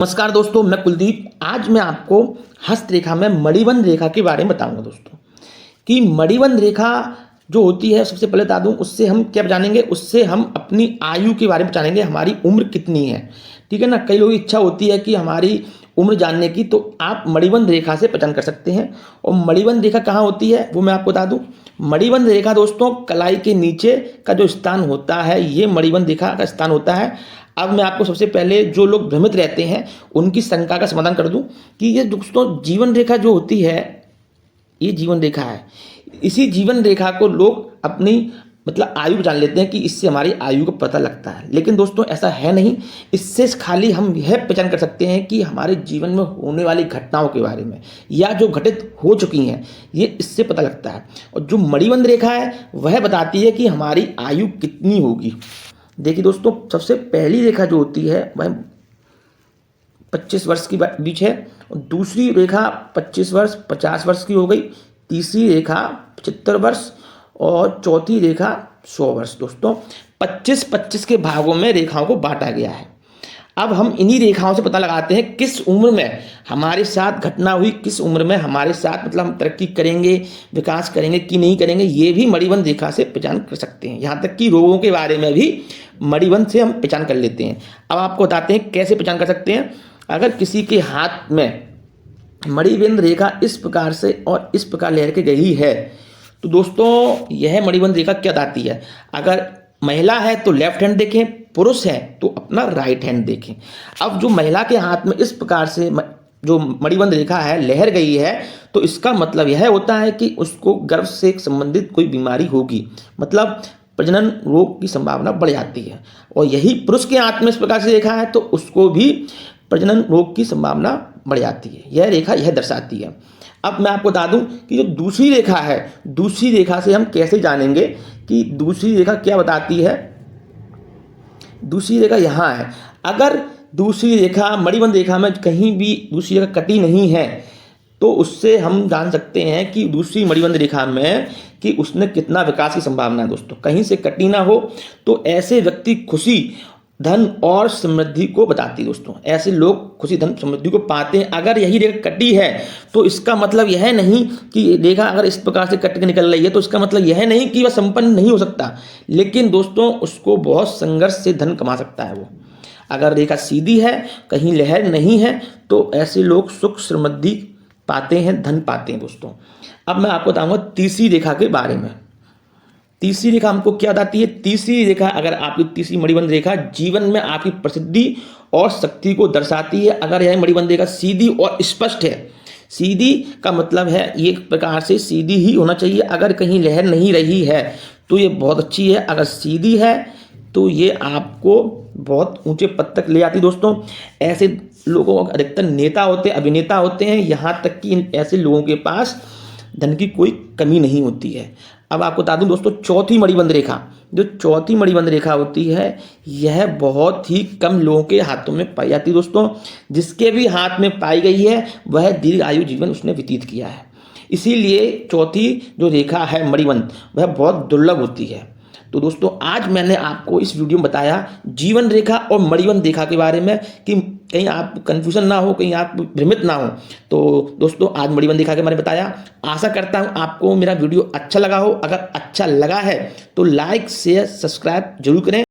नमस्कार दोस्तों, मैं कुलदीप। आज मैं आपको हस्तरेखा में मणिबंध रेखा के बारे में बताऊंगा दोस्तों कि मणिबंध रेखा जो होती है, सबसे पहले बता दूं, उससे हम क्या जानेंगे, उससे हम अपनी आयु के बारे में जानेंगे, हमारी उम्र कितनी है। ठीक है ना। कई लोगों की इच्छा होती है कि हमारी उम्र जानने की, तो आप मणिबंध रेखा से पहचान कर सकते हैं। और मणिबंध रेखा कहाँ होती है वो मैं आपको बता दूं। मणिबंध रेखा दोस्तों कलाई के नीचे का जो स्थान होता है, ये मणिबंध रेखा का स्थान होता है। अब मैं आपको सबसे पहले जो लोग भ्रमित रहते हैं उनकी शंका का समाधान कर दूं कि ये दोस्तों जीवन रेखा जो होती है, ये जीवन रेखा है। इसी जीवन रेखा को लोग अपनी आयु जान लेते हैं कि इससे हमारी आयु का पता लगता है, लेकिन दोस्तों ऐसा है नहीं। इससे खाली हम यह पहचान कर सकते हैं कि हमारे जीवन में होने वाली घटनाओं के बारे में, या जो घटित हो चुकी हैं, ये इससे पता लगता है। और जो मणिबंध रेखा है वह बताती है कि हमारी आयु कितनी होगी। देखिए दोस्तों, सबसे पहली रेखा जो होती है वह 25 वर्ष के बीच है, और दूसरी रेखा 25 वर्ष 50 वर्ष की हो गई, तीसरी रेखा 75 वर्ष, और चौथी रेखा 100 वर्ष। दोस्तों 25-25 के भागों में रेखाओं को बांटा गया है। अब हम इन्हीं रेखाओं से पता लगाते हैं किस उम्र में हमारे साथ घटना हुई, किस उम्र में हमारे साथ हम तरक्की करेंगे, विकास करेंगे कि नहीं करेंगे, ये भी मणिबंध रेखा से पहचान कर सकते हैं। यहाँ तक कि रोगों के बारे में भी मणिबंध से हम पहचान कर लेते हैं। अब आपको बताते हैं कैसे पहचान कर सकते हैं। अगर किसी के हाथ में मणिबंध रेखा इस प्रकार से और इस प्रकार लहर के गई है, तो दोस्तों यह मणिबंध रेखा क्या बताती है। अगर महिला है तो लेफ्ट हैंड देखें, पुरुष है तो अपना राइट हैंड देखें। अब जो महिला के हाथ में इस प्रकार से जो मणिबंध रेखा है लहर गई है, तो इसका मतलब यह होता है कि उसको गर्भ से संबंधित कोई बीमारी होगी, मतलब प्रजनन रोग की संभावना बढ़ जाती है। और यही पुरुष के हाथ में इस प्रकार से रेखा है तो उसको भी प्रजनन रोग की संभावना बढ़ जाती है। यह रेखा यह दर्शाती है। अब मैं आपको बता दूं कि जो दूसरी रेखा है, दूसरी रेखा से हम कैसे जानेंगे कि दूसरी रेखा क्या बताती है। दूसरी रेखा यहाँ है। अगर दूसरी रेखा मणिबंध रेखा में कहीं भी दूसरी रेखा कटी नहीं है, तो उससे हम जान सकते हैं कि दूसरी मणिबंध रेखा में कि उसने कितना विकास की संभावना है। दोस्तों कहीं से कटी ना हो तो ऐसे व्यक्ति खुशी, धन और समृद्धि को बताती है। दोस्तों ऐसे लोग खुशी, धन, समृद्धि को पाते हैं। अगर यही रेखा कटी है तो इसका मतलब यह नहीं कि रेखा अगर इस प्रकार से कट के निकल रही है तो इसका मतलब यह नहीं कि वह संपन्न नहीं हो सकता, लेकिन दोस्तों उसको बहुत संघर्ष से धन कमा सकता है वो। अगर रेखा सीधी है, कहीं लहर नहीं है, तो ऐसे लोग सुख समृद्धि पाते हैं, धन पाते हैं। दोस्तों अब मैं आपको बताऊंगा तीसरी रेखा के बारे में। तीसरी रेखा हमको क्या बताती है। तीसरी रेखा, अगर आपकी तीसरी मणिबंध रेखा जीवन में आपकी प्रसिद्धि और शक्ति को दर्शाती है। अगर यह मणिबंध रेखा सीधी और स्पष्ट है, सीधी का मतलब है एक प्रकार से सीधी ही होना चाहिए। अगर कहीं लहर नहीं रही है तो ये बहुत अच्छी है। अगर सीधी है तो ये आपको बहुत ऊंचे पद तक ले आती। दोस्तों ऐसे लोगों का अधिकतर नेता होते हैं, अभिनेता होते हैं, यहाँ तक कि ऐसे लोगों के पास धन की कोई कमी नहीं होती है। अब आपको बता दूं दोस्तों, चौथी मणिबंध रेखा, जो चौथी मणिबंध रेखा होती है, यह बहुत ही कम लोगों के हाथों में पाई जाती है। दोस्तों जिसके भी हाथ में पाई गई है वह दीर्घ आयु जीवन उसने व्यतीत किया है। इसीलिए चौथी जो रेखा है मणिबंध, वह बहुत दुर्लभ होती है। तो दोस्तों आज मैंने आपको इस वीडियो में बताया जीवन रेखा और मणिबंध रेखा के बारे में, कि कहीं आप कंफ्यूजन ना हो, कहीं आप भ्रमित ना हो। तो दोस्तों आज मणिबंध रेखा के बारे में बताया। आशा करता हूं आपको मेरा वीडियो अच्छा लगा हो। अगर अच्छा लगा है तो लाइक, शेयर, सब्सक्राइब जरूर करें।